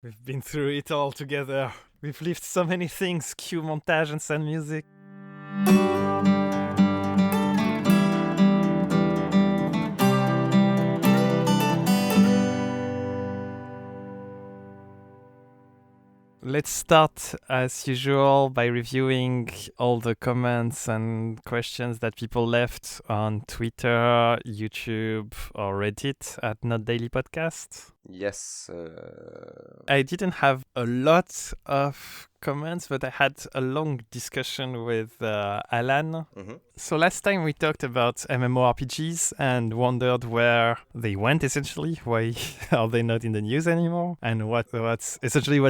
We've been through it all together. We've lived so many things. Cue montage and send music. Let's start, as usual, by reviewing all the comments and questions that people left on Twitter, YouTube, or Reddit at Not Daily Podcast. Yes. I didn't have a lot of comments, but I had a long discussion with Alan. Mm-hmm. So last time we talked about MMORPGs and wondered where they went, essentially. Why are they not in the news anymore? And what's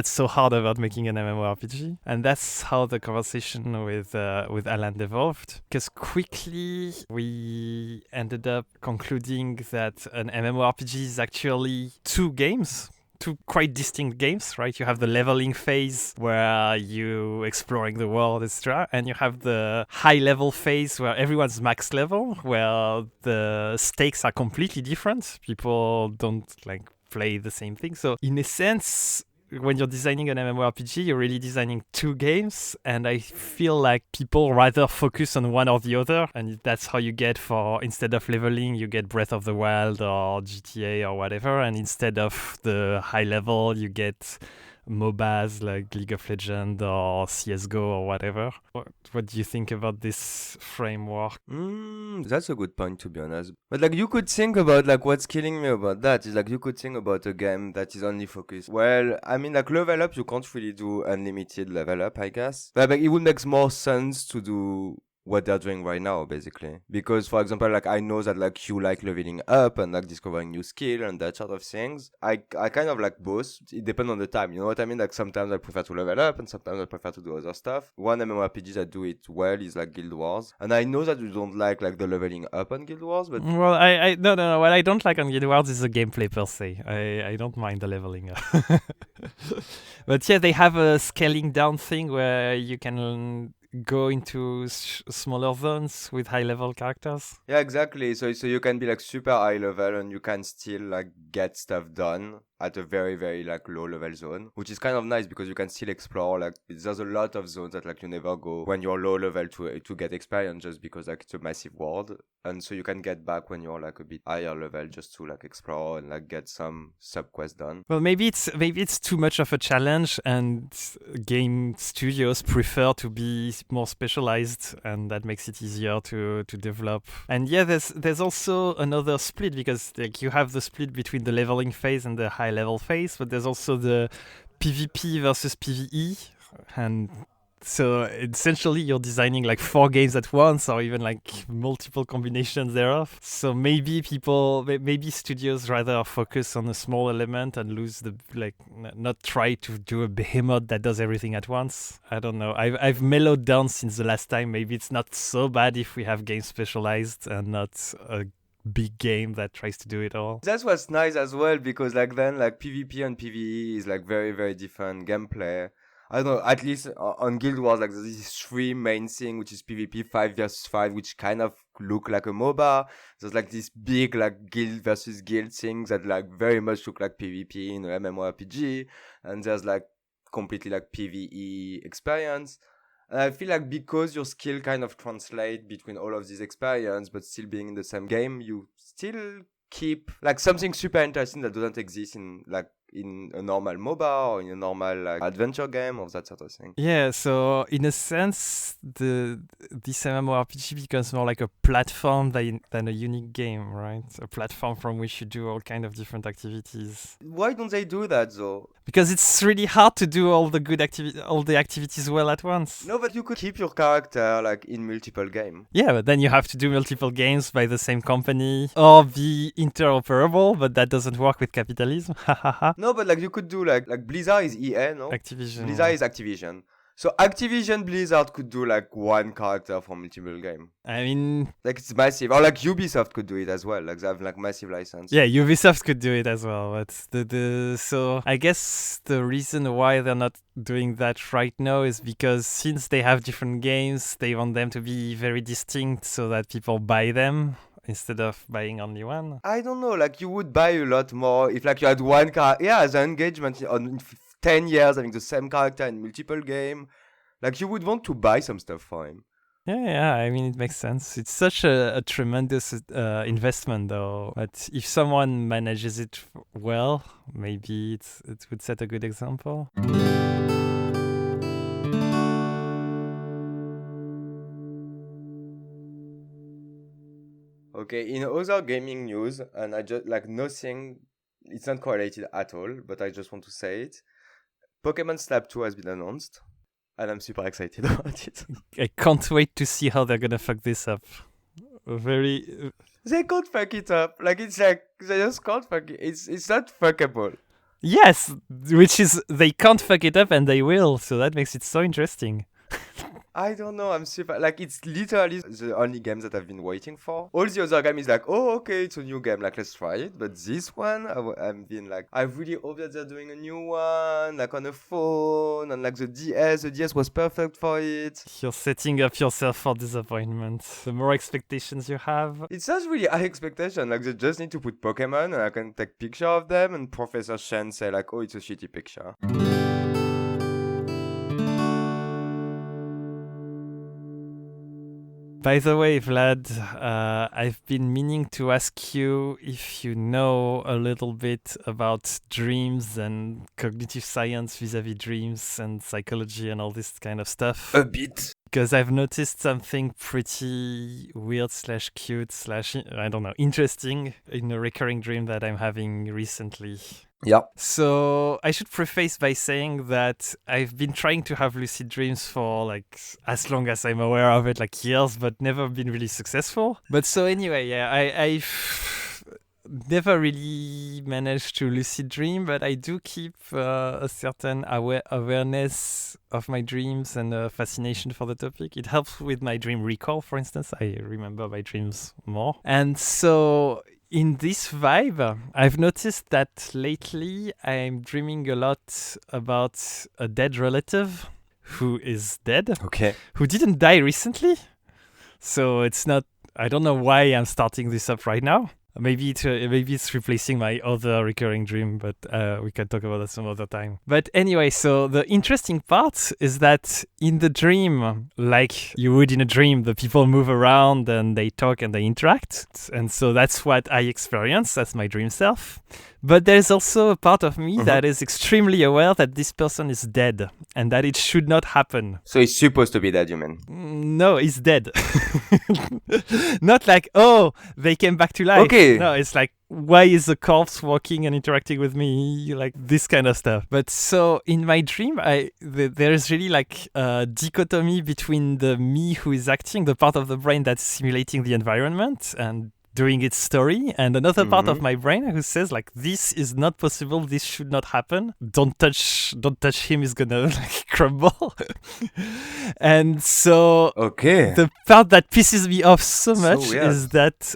so hard about making an MMORPG? And that's how the conversation with Alan evolved. Because quickly we ended up concluding that an MMORPG is actually two quite distinct games, right? You have the leveling phase where you exploring the world, etc., and you have the high level phase where everyone's max level, where the stakes are completely different. People don't play the same thing. So in a sense, when you're designing an MMORPG, you're really designing two games, and I feel like people rather focus on one or the other, and that's how you get instead of leveling, you get Breath of the Wild or GTA or whatever, and instead of the high level, you get MOBAs like League of Legends or CSGO or whatever. What do you think about this framework? That's a good point, to be honest. But you could think about what's killing me about that is you could think about a game that is only focused. Well, I mean, level up, you can't really do unlimited level up, I guess. But it would make more sense to do what they're doing right now, basically. Because, for example, I know that you like leveling up and discovering new skill and that sort of things. I kind of like both. It depends on the time. You know what I mean? Sometimes I prefer to level up and sometimes I prefer to do other stuff. One MMORPG that do it well is Guild Wars. And I know that you don't like the leveling up on Guild Wars, but well, no. What I don't like on Guild Wars is the gameplay per se. I don't mind the leveling up. But yeah, they have a scaling down thing where you can go into smaller zones with high level characters. Yeah, exactly. So you can be super high level and you can still get stuff done at a very, very low level zone, which is kind of nice because you can still explore. There's a lot of zones that you never go when you're low level to get experience, just because it's a massive world, and so you can get back when you're a bit higher level just to explore and get some sub quests done. Well, maybe it's too much of a challenge, and game studios prefer to be more specialized, and that makes it easier to develop. And yeah, there's also another split, because you have the split between the leveling phase and the high level phase, but there's also the PvP versus PvE, and so essentially you're designing 4 games at once, or even multiple combinations thereof. So maybe studios rather focus on a small element and lose the not try to do a behemoth that does everything at once. I don't know. I've mellowed down since the last time. Maybe it's not so bad if we have games specialized and not a big game that tries to do it all. That's what's nice as well, because then PvP and PvE is very, very different gameplay. I don't know, at least on Guild Wars, there's these 3 main things, which is PvP 5 versus 5, which kind of look like a MOBA. There's this big guild versus guild things that very much look like PvP in an MMORPG, and there's completely PvE experience. And I feel because your skill kind of translate between all of these experience, but still being in the same game, you still keep something super interesting that doesn't exist in a normal MOBA or in a normal adventure game or that sort of thing. Yeah, so in a sense, this MMORPG becomes more like a platform than a unique game, right? A platform from which you do all kind of different activities. Why don't they do that though? Because it's really hard to do all the activities well at once. No, but you could keep your character in multiple games. Yeah, but then you have to do multiple games by the same company or be interoperable, but that doesn't work with capitalism. No, but you could do Blizzard is EA, no? Activision. Blizzard is Activision. So Activision Blizzard could do one character for multiple game. I mean, it's massive. Or Ubisoft could do it as well. They have massive license. Yeah, Ubisoft could do it as well. But so I guess the reason why they're not doing that right now is because since they have different games, they want them to be very distinct so that people buy them. instead of buying only one? I don't know, like you would buy a lot more if like you had one character. Yeah, the engagement on 10 years having the same character in multiple game. Like you would want to buy some stuff for him. Yeah, I mean, it makes sense. It's such a tremendous investment, though. But if someone manages it well, maybe it would set a good example. Okay, in other gaming news, and I just like nothing, it's not correlated at all, but I just want to say it. Pokemon Snap 2 has been announced, and I'm super excited about it. I can't wait to see how they're gonna fuck this up. Very. They can't fuck it up. Like it's like they just can't fuck it. It's not fuckable. Yes, which is they can't fuck it up and they will, so that makes it so interesting. I don't know. I'm super like it's literally the only game that I've been waiting for. All the other game is like, oh okay, it's a new game. Like let's try it. But this one, I've been like, I really hope that they're doing a new one, like on a phone and like the DS. The DS was perfect for it. You're setting up yourself for disappointment. The more expectations you have. It's not really high expectation. Like they just need to put Pokemon and I can take picture of them and Professor Shen say like, oh, it's a shitty picture. By the way, Vlad, I've been meaning to ask you if you know a little bit about dreams and cognitive science vis-a-vis dreams and psychology and all this kind of stuff. A bit. Because I've noticed something pretty weird / cute / I don't know, interesting in a recurring dream that I'm having recently. Yeah. So I should preface by saying that I've been trying to have lucid dreams for like as long as I'm aware of it, like years, but never been really successful. But so anyway, yeah, I've never really managed to lucid dream, but I do keep a certain awareness of my dreams and a fascination for the topic. It helps with my dream recall, for instance. I remember my dreams more. And so in this vibe, I've noticed that lately I'm dreaming a lot about a dead relative who is dead. Okay. Who didn't die recently. So it's not, I don't know why I'm starting this up right now. Maybe it's replacing my other recurring dream, but we can talk about that some other time. But anyway, so the interesting part is that in the dream, like you would in a dream, the people move around and they talk and they interact. And so that's what I experience as my dream self. But there's also a part of me that is extremely aware that this person is dead and that it should not happen. So he's supposed to be dead, you mean? No, he's dead. Not like, oh, they came back to life. Okay. No, it's like, why is a corpse walking and interacting with me? Like this kind of stuff. But so in my dream, there is really like a dichotomy between the me who is acting, the part of the brain that's simulating the environment and doing its story, and another part of my brain who says like, this is not possible, this should not happen, don't touch him, he's gonna like crumble. And so the part that pisses me off so much is that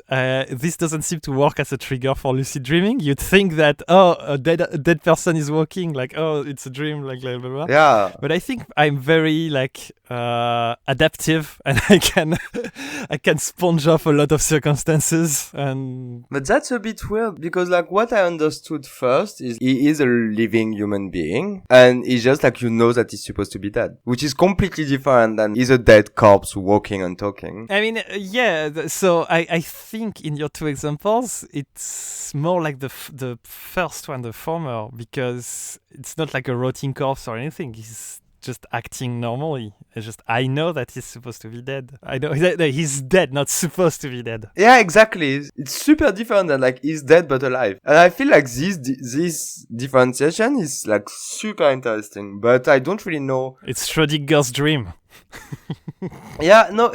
this doesn't seem to work as a trigger for lucid dreaming. You'd think that a dead person is walking, like, oh, it's a dream, like blah blah blah. Yeah. But I think I'm very like adaptive, and I can sponge off a lot of circumstances. But that's a bit weird because like what I understood first is he is a living human being and he's just like, you know, that he's supposed to be dead, which is completely different than he's a dead corpse walking and talking. I mean, yeah, so I think in your two examples it's more like the first one, the former, because it's not like a rotting corpse or anything. He's just acting normally. It's just, I know that he's supposed to be dead. I know that he's dead, not supposed to be dead. Yeah, exactly. It's super different than like he's dead but alive. And I feel like this differentiation is like super interesting, but I don't really know. It's Schrödinger's dream. Yeah, no.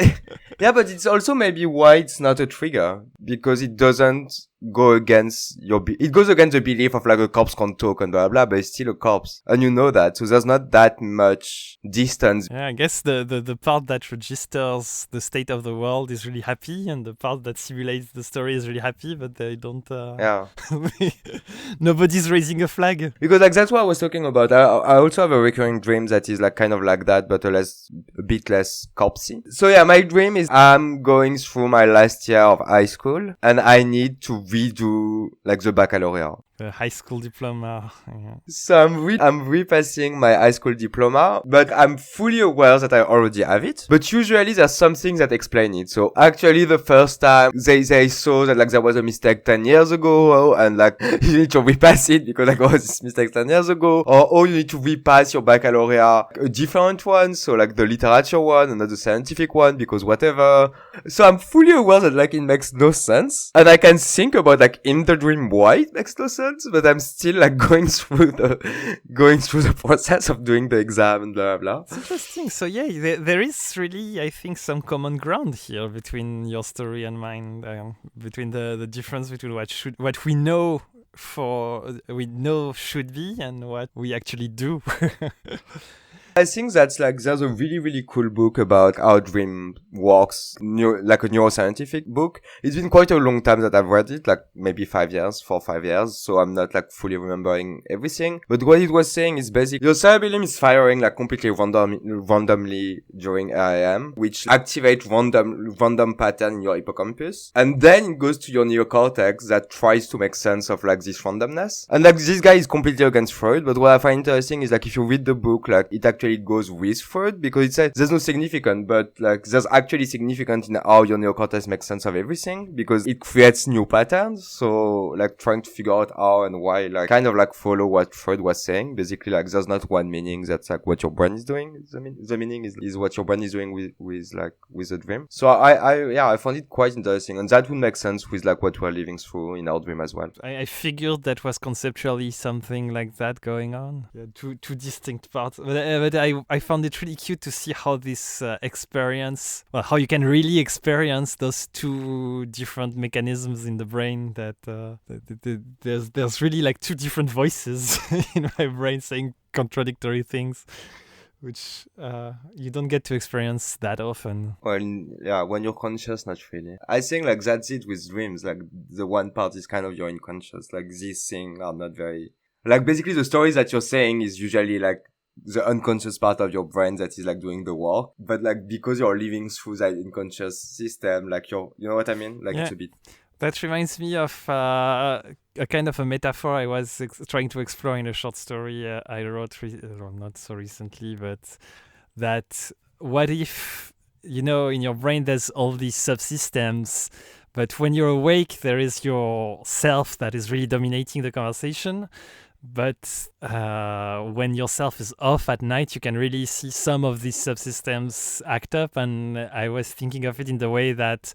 Yeah, but it's also maybe why it's not a trigger, because it doesn't go against it goes against the belief of like a corpse can't talk and blah blah, but it's still a corpse, and you know that, so there's not that much distance. Yeah, I guess the part that registers the state of the world is really happy, and the part that simulates the story is really happy, but they don't. Yeah. Nobody's raising a flag. Because like that's what I was talking about. I also have a recurring dream that is like kind of like that, but a bit less corpsey. So yeah, my dream is I'm going through my last year of high school, and I need to redo like the baccalaureate. A high school diploma. Yeah. So I'm repassing my high school diploma, but I'm fully aware that I already have it. But usually there's some things that explain it. So actually the first time they saw that like there was a mistake 10 years ago, and like you need to repass it because like there was this mistake 10 years ago, or you need to repass your baccalaureate, a different one, so like the literature one and not the scientific one, because whatever. So I'm fully aware that like it makes no sense, and I can think about like in the dream why it makes no sense. But I'm still like going through the process of doing the exam and blah blah. It's interesting. So yeah, there is really, I think, some common ground here between your story and mine. Between the difference between what we know should be and what we actually do. I think that's like, there's a really, really cool book about how dream works, like a neuroscientific book. It's been quite a long time that I've read it, like maybe 4 or 5 years. So I'm not like fully remembering everything. But what it was saying is basically your cerebellum is firing like completely randomly during REM, which activates random pattern in your hippocampus. And then it goes to your neocortex that tries to make sense of like this randomness. And like this guy is completely against Freud. But what I find interesting is like if you read the book, like it actually goes with Freud, because it says there's no significant, but like there's actually significant in how your neocortex makes sense of everything, because it creates new patterns. So like trying to figure out how and why, like kind of like follow what Freud was saying. Basically, like there's not one meaning, that's like what your brain is doing. The meaning is what your brain is doing with the dream. So I found it quite interesting, and that would make sense with like what we're living through in our dream as well. I figured that was conceptually something like that going on. Yeah, two distinct parts, but I found it really cute to see how this experience, well, how you can really experience those two different mechanisms in the brain. That there's really like two different voices in my brain saying contradictory things, which you don't get to experience that often. Well, yeah, when you're conscious, not really. I think like that's it with dreams. Like the one part is kind of you're unconscious. Like these things are not very, like basically the stories that you're saying is usually like the unconscious part of your brain that is like doing the work. But like because you're living through that unconscious system, like you know what I mean? Like it's a bit. That reminds me of a kind of a metaphor I was trying to explore in a short story I wrote, not so recently, but that what if, in your brain there's all these subsystems, but when you're awake there is your self that is really dominating the conversation. But when your self is off at night, you can really see some of these subsystems act up. And I was thinking of it in the way that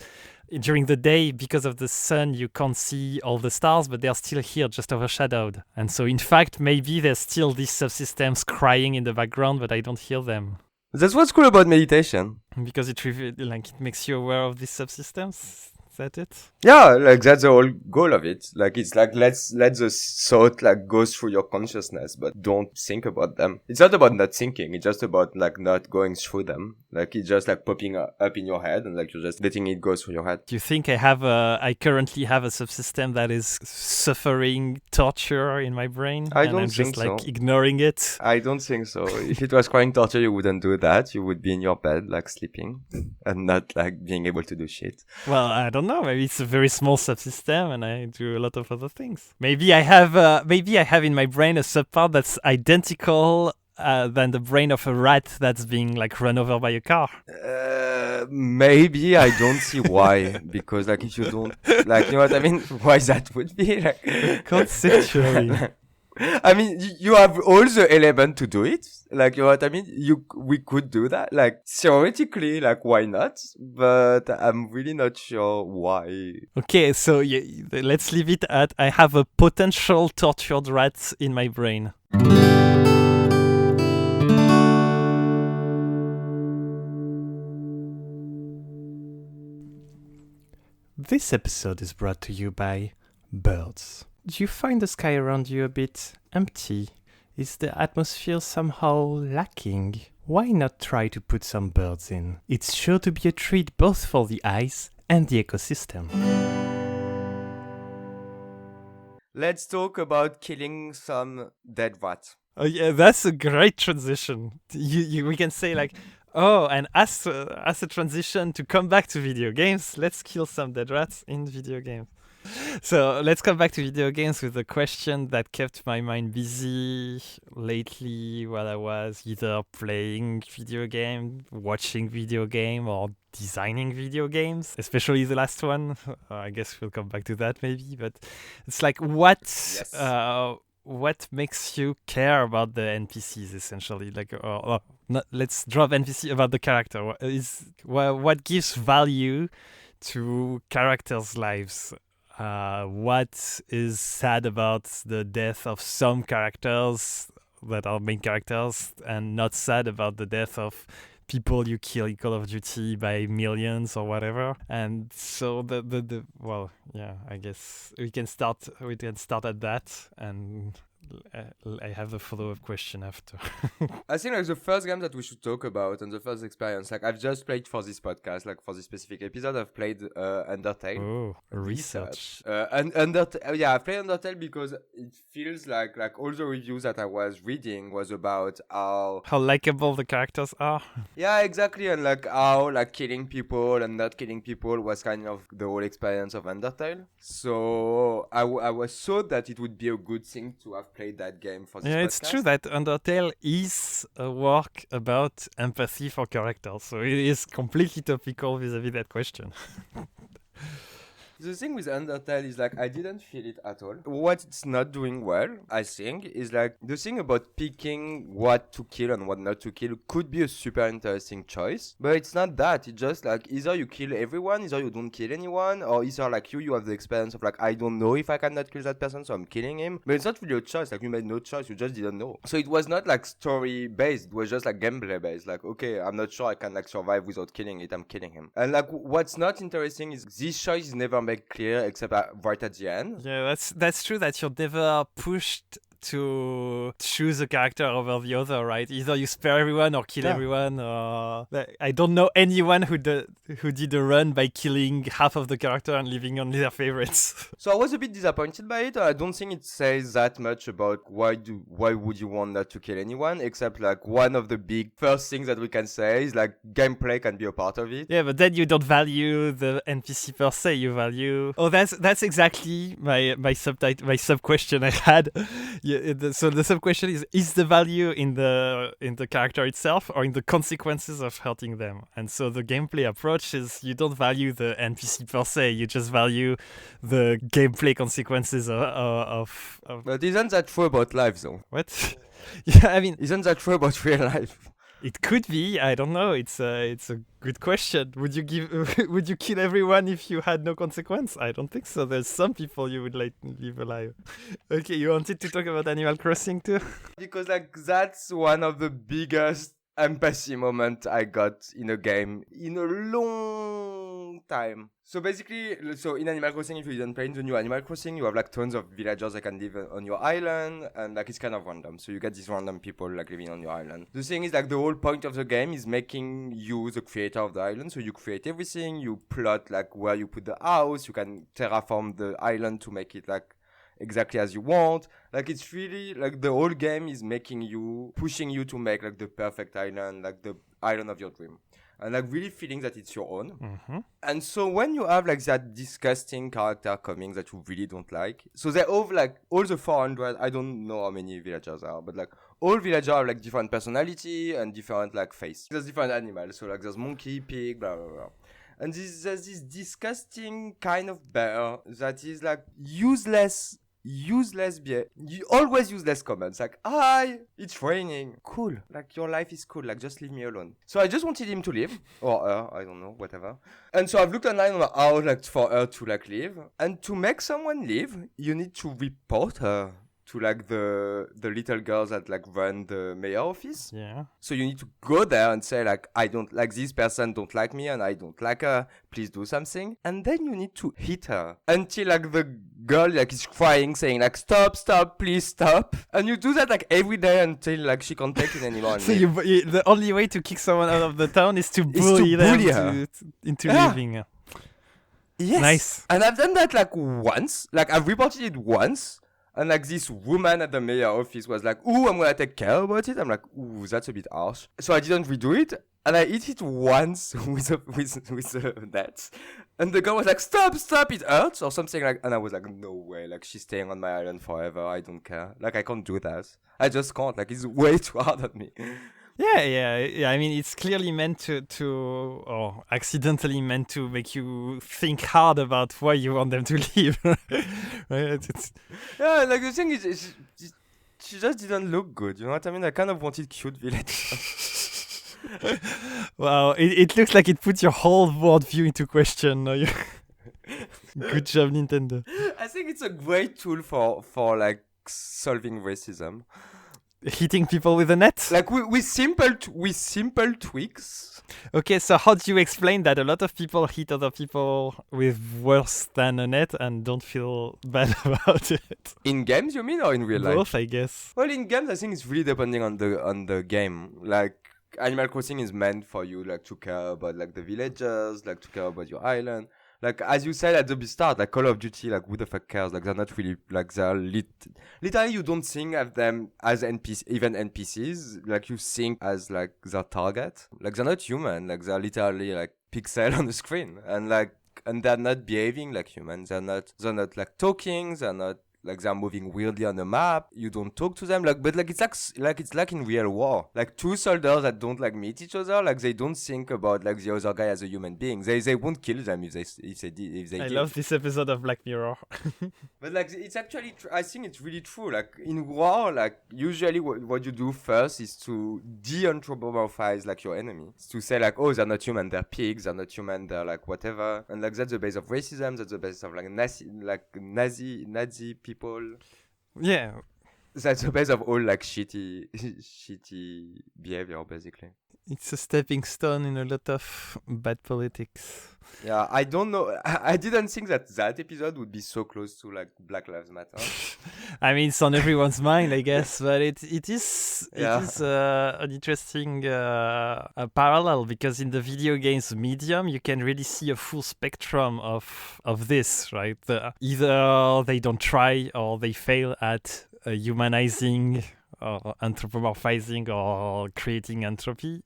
during the day, because of the sun, you can't see all the stars, but they're still here, just overshadowed. And so, in fact, maybe there's still these subsystems crying in the background, but I don't hear them. That's what's cool about meditation. Because it makes you aware of these subsystems. Is that it? Yeah, like that's the whole goal of it. Like it's like let the thought like go through your consciousness, but don't think about them. It's not about not thinking. It's just about like not going through them. Like it's just like popping up in your head, and like you're just letting it go through your head. Do you think I currently have a subsystem that is suffering torture in my brain? I don't I'm think just like so. ignoring it. I don't think so. If it was crying torture, you wouldn't do that. You would be in your bed like sleeping and not like being able to do shit. Well, I don't know. Maybe it's a very small subsystem, and I do a lot of other things. Maybe I have in my brain a subpart that's identical than the brain of a rat that's being like run over by a car. Maybe. I don't see why, because like if you don't, like, you know what I mean? Why that would be like conceptually. I mean, you have all the element to do it. Like, you know what I mean? We could do that. Like, theoretically, like, why not? But I'm really not sure why. Okay, so let's leave it at I have a potential tortured rat in my brain. This episode is brought to you by Birds. Do you find the sky around you a bit empty? Is the atmosphere somehow lacking? Why not try to put some birds in? It's sure to be a treat both for the eyes and the ecosystem. Let's talk about killing some dead rats. Oh yeah, that's a great transition. We can say like, oh, and as a transition to come back to video games, let's kill some dead rats in video games. So let's come back to video games with a question that kept my mind busy lately while I was either playing video game, watching video game, or designing video games, especially the last one. I guess we'll come back to that maybe, but it's like what makes you care about the NPCs essentially? Like, let's drop NPC about the character. What gives value to characters' lives? What is sad about the death of some characters that are main characters, and not sad about the death of people you kill in Call of Duty by millions or whatever? And so I guess we can start at that, and I have the follow-up question after. I think like the first game that we should talk about and the first experience, like I've just played for this podcast, like for this specific episode, I've played Undertale. Oh, research. And Undertale, I played Undertale because it feels like all the reviews that I was reading was about how likable the characters are. Yeah, exactly, and like how like killing people and not killing people was kind of the whole experience of Undertale. So I was thought that it would be a good thing to have played that game for this podcast. It's true that Undertale is a work about empathy for characters, so it is completely topical vis-a-vis that question. The thing with Undertale is like I didn't feel it at all. What it's not doing well, I think, is like the thing about picking what to kill and what not to kill could be a super interesting choice, but it's not that. It's just like either you kill everyone, either you don't kill anyone, or either like you have the experience of like I don't know if I cannot kill that person, so I'm killing him. But it's not really a choice. Like you made no choice, you just didn't know. So it was not like story based. It was just like gameplay based. Like okay, I'm not sure I can like survive without killing it. I'm killing him. And like what's not interesting is this choice is never made clear except right at the end. Yeah, that's true that you're never pushed to choose a character over the other, right? Either you spare everyone or kill everyone. Or I don't know anyone who did a run by killing half of the character and leaving only their favorites. So I was a bit disappointed by it. I don't think it says that much about why would you want not to kill anyone, except like one of the big first things that we can say is like gameplay can be a part of it. Yeah, but then you don't value the NPC per se. You value. Oh, that's exactly my sub question I had. So the sub question is the value in the character itself or in the consequences of hurting them? And so the gameplay approach is you don't value the NPC per se, you just value the gameplay consequences of But isn't that true about life though? What? Yeah, I mean, isn't that true about real life? It could be. I don't know. It's a good question. Would you kill everyone if you had no consequence? I don't think so. There's some people you would like leave alive. Okay, you wanted to talk about Animal Crossing too? Because like that's one of the biggest empathy moment I got in a game in a long time. So basically, in Animal Crossing, if you didn't play in the new Animal Crossing, you have like tons of villagers that can live on your island, and like it's kind of random. So you get these random people like living on your island. The thing is like the whole point of the game is making you the creator of the island. So you create everything, you plot like where you put the house, you can terraform the island to make it like exactly as you want. Like it's really like the whole game is pushing you to make like the perfect island, like the island of your dream, and like really feeling that it's your own. Mm-hmm. And so when you have like that disgusting character coming that you really don't like, so they all like all the 400, I don't know how many villagers are, but like all villagers have like different personality and different like face. There's different animals, so like there's monkey, pig, blah blah blah. And there's this disgusting kind of bear that is like useless always useless comments like, hi, it's raining, cool, like your life is cool, like just leave me alone. So I just wanted him to leave, or her, I don't know, whatever. And so I've looked online on how like for her to like leave, and to make someone leave you need to report her to like the little girls that like run the mayor office. Yeah. So you need to go there and say like, I don't like this person, don't like me, and I don't like her. Please do something. And then you need to hit her until like the girl like is crying, saying like, stop, please stop. And you do that like every day until like she can't take it anymore. So the only way to kick someone out of the town is to bully her into leaving. Yes. Nice. And I've done that like once. Like I've reported it once. And like this woman at the mayor office was like, ooh, I'm gonna take care about it. I'm like, ooh, that's a bit harsh. So I didn't redo it. And I hit it once with the net. And the girl was like, stop, it hurts. Or something like, and I was like, no way. Like she's staying on my island forever. I don't care. Like I can't do that. I just can't. Like it's way too hard on me. Yeah. I mean, it's clearly meant to, or accidentally meant to make you think hard about why you want them to leave. Right? Yeah, like the thing is, she just didn't look good. You know what I mean? I kind of wanted cute villagers. Wow, it looks like it puts your whole worldview into question. Good job, Nintendo. I think it's a great tool for like solving racism. Hitting people with a net? Like with simple tweaks. Okay, so how do you explain that a lot of people hit other people with worse than a net and don't feel bad about it? In games, you mean, or in real life? Both, I guess. Well, in games, I think it's really depending on the game. Like Animal Crossing is meant for you like to care about like the villagers, like to care about your island. Like, as you said at the start, like Call of Duty, like, who the fuck cares? Like, they're not really, like, they're literally, you don't think of them as even NPCs. Like, you think as, like, their target. Like, they're not human. Like, they're literally, like, pixel on the screen. And, like, and they're not behaving like humans. They're not, like, talking. They're not, like, they're moving weirdly on the map. You don't talk to them. Like, but, like, it's like in real war. Like, two soldiers that don't, like, meet each other. Like, they don't think about, like, the other guy as a human being. They won't kill them if they did. I love this episode of Black Mirror. But, like, it's actually, I think it's really true. Like, in war, like, usually what you do first is to de-anthropomorphize, like, your enemy. It's to say, like, oh, they're not human, they're pigs, they're not human, they're, like, whatever. And, like, that's the base of racism, that's the base of, like, Nazi people. Yeah. That's the base of all, like, shitty behavior, basically. It's a stepping stone in a lot of bad politics. Yeah, I don't know. I didn't think that episode would be so close to like Black Lives Matter. I mean, it's on everyone's mind, I guess, but it is an interesting parallel, because in the video games medium, you can really see a full spectrum of this, right? Either they don't try or they fail at humanizing or anthropomorphizing or creating empathy.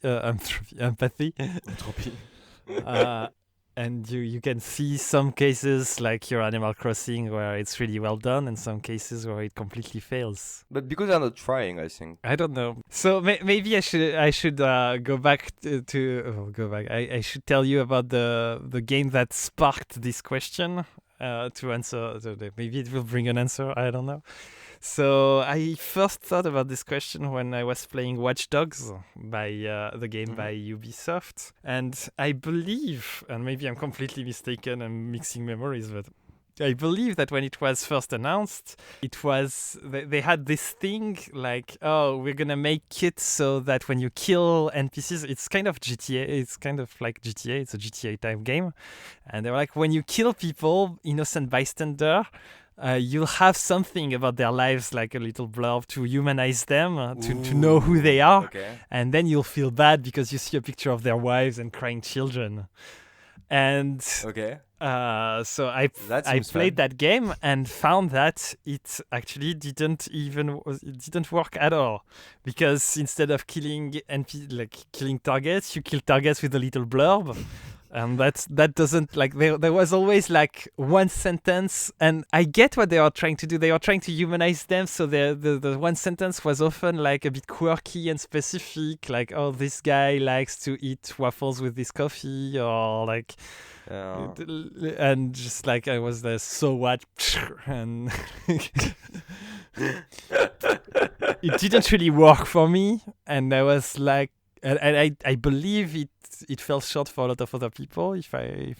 And you can see some cases like your Animal Crossing where it's really well done, and some cases where it completely fails. But because they're not trying, I think. I don't know. So maybe I should go back I should tell you about the game that sparked this question to answer. So maybe it will bring an answer. I don't know. So I first thought about this question when I was playing Watch Dogs, by the game by Ubisoft. And I believe, and maybe I'm completely mistaken, I'm mixing memories, but I believe that when it was first announced, it was they had this thing like, oh, we're gonna make it so that when you kill NPCs, it's kind of GTA, it's kind of like GTA, it's a GTA type game. And they were like, when you kill people, innocent bystander, you'll have something about their lives, like a little blurb to humanize them, to know who they are. Okay. And then you'll feel bad because you see a picture of their wives and crying children. And okay. So I played that game and found that it actually didn't work at all, because instead of killing targets, you kill targets with a little blurb. And that doesn't, like, there was always like one sentence, and I get what they are trying to do. They are trying to humanize them, so the one sentence was often like a bit quirky and specific, like, oh, this guy likes to eat waffles with this coffee, or like, and just like I was there, so what, and it didn't really work for me, and I was like, and I believe it fell short for a lot of other people, if I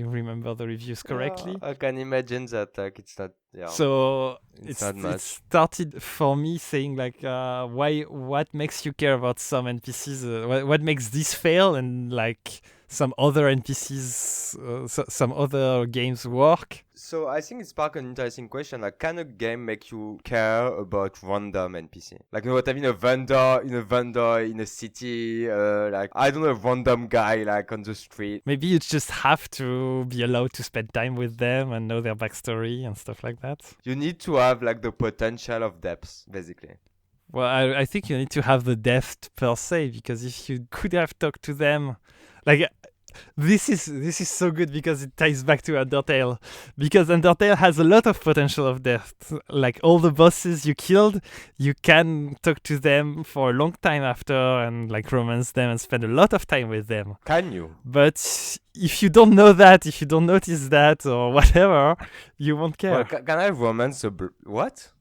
remember the reviews correctly. Yeah, I can imagine that. Like, it's not. Yeah. So It's not much. it started for me saying like, what makes you care about some NPCs? What makes this fail and like some other NPCs, some other games work? So I think it sparked an interesting question. Like, can a game make you care about random NPC? Like, you know what I mean? A vendor in a city. Like, I don't know, a random guy like on the street. Maybe you just have to be allowed to spend time with them and know their backstory and stuff like that. You need to have like the potential of depth, basically. Well, I think you need to have the depth per se, because if you could have talked to them, like this is so good because it ties back to Undertale, because Undertale has a lot of potential of depth. Like all the bosses you killed, you can talk to them for a long time after and like romance them and spend a lot of time with them. Can you? But if you don't know that, if you don't notice that or whatever, you won't care. Well, can I romance a what?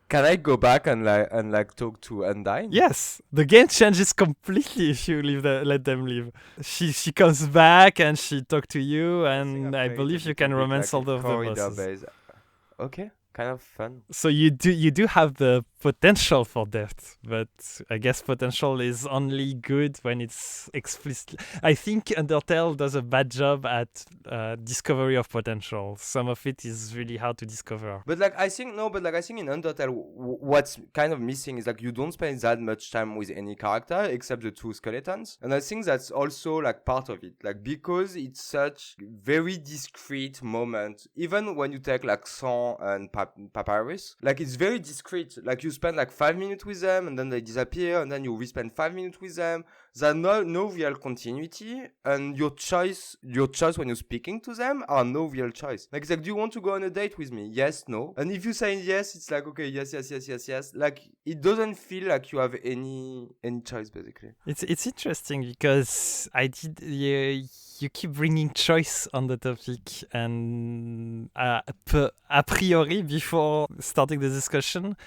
Can I go back and like talk to Undyne? Yes, the game changes completely if you let them leave. She comes back and she talks to you, and I believe you can romance all of the bosses. Okay, kind of fun. So you do have the potential for depth, but I guess potential is only good when it's explicit. I think Undertale does a bad job at discovery of potential. Some of it is really hard to discover. But I think in Undertale, what's kind of missing is like you don't spend that much time with any character except the two skeletons, and I think that's also like part of it. Like because it's such very discrete moment, even when you take like Son and Papyrus, like it's very discrete. Like you spend like 5 minutes with them and then they disappear, and then you re-spend 5 minutes with them. There's no real continuity, and your choice when you're speaking to them are no real choice. Like it's like, do you want to go on a date with me? Yes, no. And if you say yes, it's like, okay, yes. Like it doesn't feel like you have any choice, basically. It's interesting because you keep bringing choice on the topic, and a priori before starting the discussion,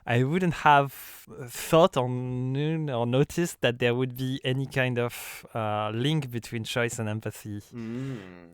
I wouldn't have thought or noticed that there would be any kind of link between choice and empathy.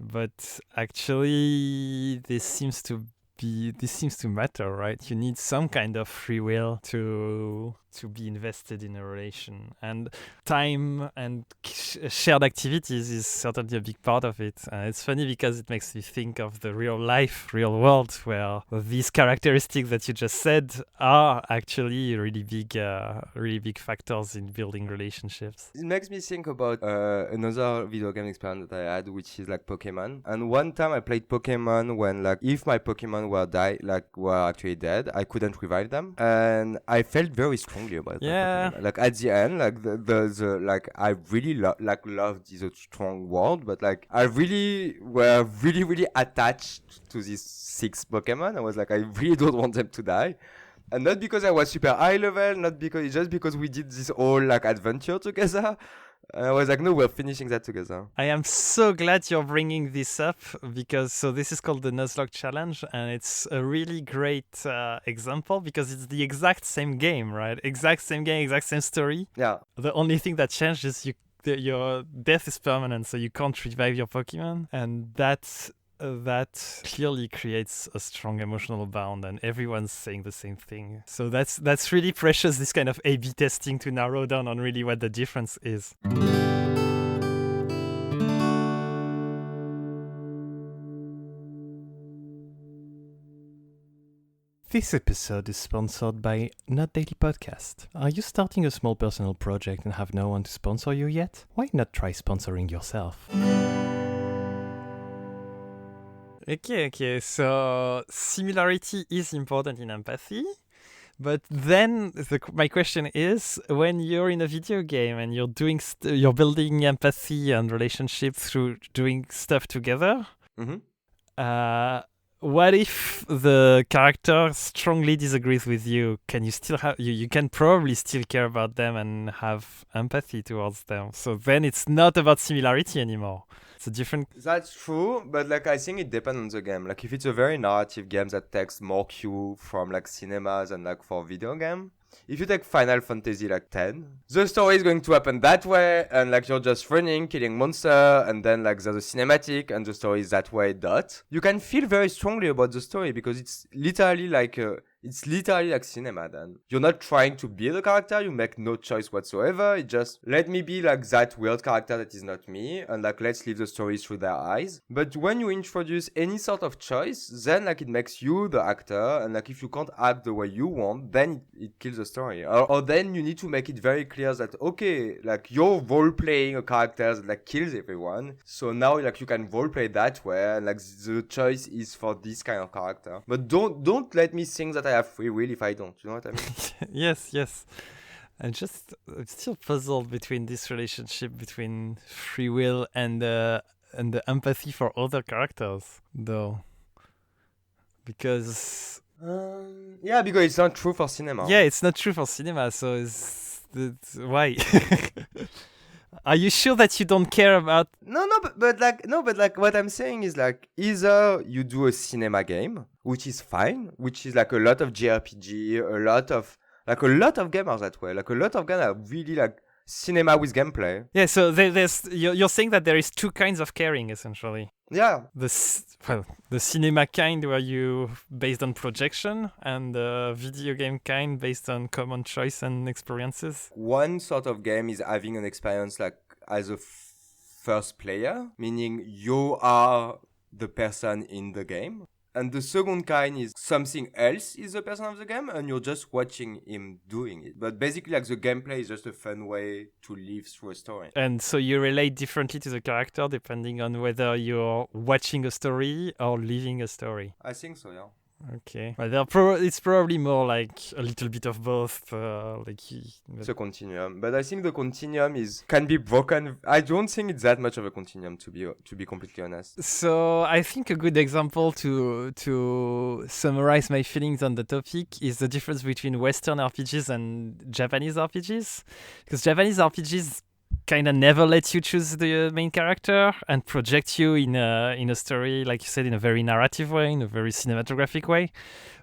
But actually, this seems to matter, right? You need some kind of free will to be invested in a relation, and time and shared activities is certainly a big part of it. It's funny because it makes me think of the real world, where these characteristics that you just said are actually really big factors in building relationships. It makes me think about another video game experience that I had, which is like Pokemon. And one time I played Pokemon when like if my Pokemon were actually dead, I couldn't revive them, and I felt very strong about that. Like at the end, like the like I really loved is a strong word, but like I really were really attached to these 6 Pokemon. I was like, I really don't want them to die. And not because I was super high level, not because, just because we did this whole like adventure together. I was like, no, we're finishing that together. I am so glad you're bringing this up, because this is called the Nuzlocke Challenge, and it's a really great example because it's the exact same game, right? Exact same game, exact same story. Yeah. The only thing that changed is your death is permanent, so you can't revive your Pokemon, and that clearly creates a strong emotional bond, and everyone's saying the same thing. So that's really precious, this kind of A/B testing to narrow down on really what the difference is. This episode is sponsored by Not Daily Podcast. Are you starting a small personal project and have no one to sponsor you yet? Why not try sponsoring yourself? Okay, so similarity is important in empathy, but then my question is, when you're in a video game and you're doing you're building empathy and relationship through doing stuff together, what if the character strongly disagrees with you? Can you still have you can probably still care about them and have empathy towards them. So then it's not about similarity anymore. It's a different... That's true, but like I think it depends on the game. Like if it's a very narrative game that takes more cue from like cinemas and like for video game, if you take Final Fantasy like 10, the story is going to happen that way, and like you're just running, killing monster, and then like there's a cinematic, and the story is that way. Dot. You can feel very strongly about the story because it's literally like cinema. Then you're not trying to be the character. You make no choice whatsoever. It just let me be like that weird character that is not me, and like let's live the story through their eyes. But when you introduce any sort of choice, then like it makes you the actor, and like if you can't act the way you want, then it kills the story. Or then you need to make it very clear that okay, like you're role playing a character that like kills everyone, so now like you can role play that way, and like the choice is for this kind of character. But don't let me think that I have free will if I don't. You know what I mean? Yes. I'm still puzzled between this relationship between free will and the empathy for other characters, though, because yeah, because it's not true for cinema. yeah, it's not true for cinema. So why? Are you sure that you don't care about? No, but like what I'm saying is like either you do a cinema game, which is fine, which is like a lot of JRPG, a lot of gamers that way. Like a lot of gamers are really like cinema with gameplay. Yeah, so you're saying that there is two kinds of caring essentially. Yeah. The cinema kind where you based on projection, and the video game kind based on common choice and experiences. One sort of game is having an experience like as a first player, meaning you are the person in the game. And the second kind is something else is the person of the game, and you're just watching him doing it. But basically, like the gameplay is just a fun way to live through a story. And so you relate differently to the character depending on whether you're watching a story or living a story. I think so, yeah. Okay. Well, it's probably more like a little bit of both. It's a continuum, but I think the continuum can be broken. I don't think it's that much of a continuum, to be completely honest. So I think a good example to summarize my feelings on the topic is the difference between Western RPGs and Japanese RPGs, because Japanese RPGs kind of never let you choose the main character and project you in a story, like you said, in a very narrative way, in a very cinematographic way.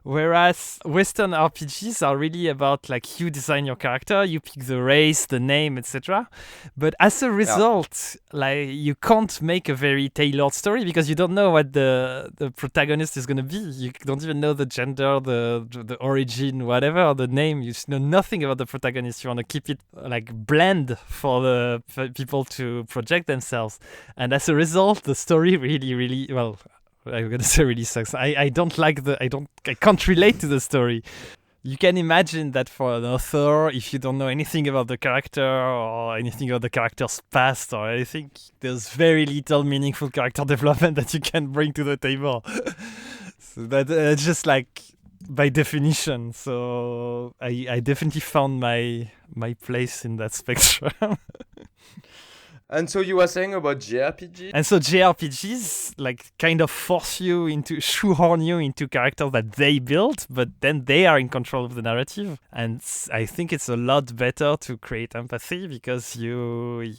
Whereas Western RPGs are really about like you design your character, you pick the race, the name, etc. But as a result, like you can't make a very tailored story because you don't know what the protagonist is gonna be. You don't even know the gender, the origin, whatever, the name. You know nothing about the protagonist. You want to keep it like bland for people to project themselves, and as a result, the story really well. I'm gonna say really sucks. I can't relate to the story. You can imagine that for an author, if you don't know anything about the character or anything about the character's past or anything, there's very little meaningful character development that you can bring to the table. So that just like by definition. So I definitely found my place in that spectrum. And so you were saying about JRPGs? And so JRPGs like kind of shoehorn you into characters that they built, but then they are in control of the narrative. And I think it's a lot better to create empathy because you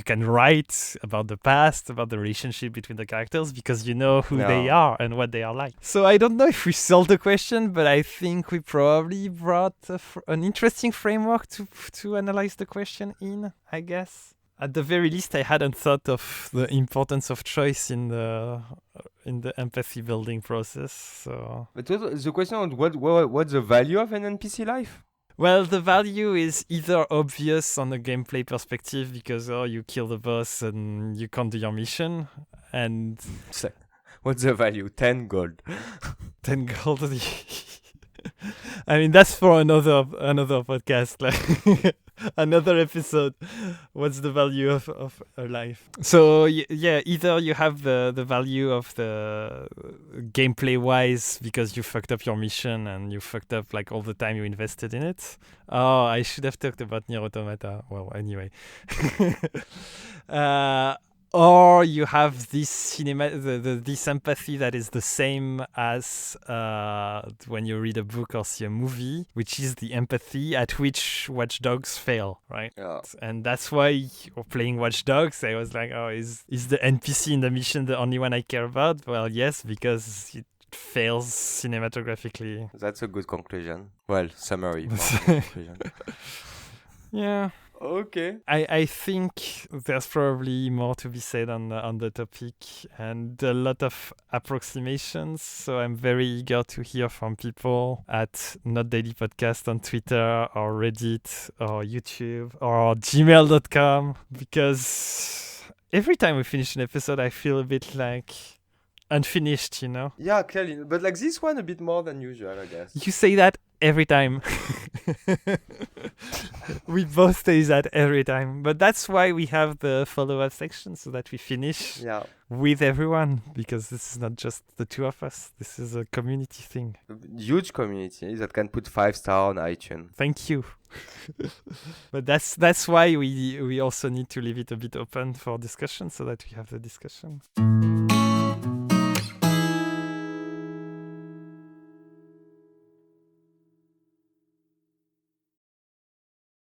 can write about the past, about the relationship between the characters because you know who they are and what they are like. So I don't know if we solved the question, but I think we probably brought an interesting framework to analyze the question in, I guess. At the very least, I hadn't thought of the importance of choice in the empathy building process. So, but the question on what's the value of an NPC life? Well, the value is either obvious on a gameplay perspective because you kill the boss and you can't do your mission, and what's the value? 10 gold. 10 gold. I mean, that's for another podcast. Like. Another episode. What's the value of a life? So yeah, either you have the value of the gameplay wise because you fucked up your mission and you fucked up like all the time you invested in it. Oh, I should have talked about Nier Automata. Well, anyway. Or you have this this empathy that is the same as when you read a book or see a movie, which is the empathy at which Watch Dogs fail, right? Yeah. And that's why playing Watch Dogs, I was like, oh, is the NPC in the mission the only one I care about? Well, yes, because fails cinematographically. That's a good conclusion. Well, summary. More than conclusion. Yeah. Okay. I think there's probably more to be said on the topic and a lot of approximations. So I'm very eager to hear from people at Not Daily Podcast on Twitter or Reddit or YouTube or gmail.com, because every time we finish an episode, I feel a bit like unfinished, you know? Yeah, clearly. But like this one a bit more than usual, I guess. You say that every time. We both say that every time. But that's why we have the follow-up section, so that we finish Yeah. with everyone, because this is not just the two of us. This is a community thing. Huge community that can put 5 star on iTunes. Thank you. But that's why we also need to leave it a bit open for discussion, so that we have the discussion.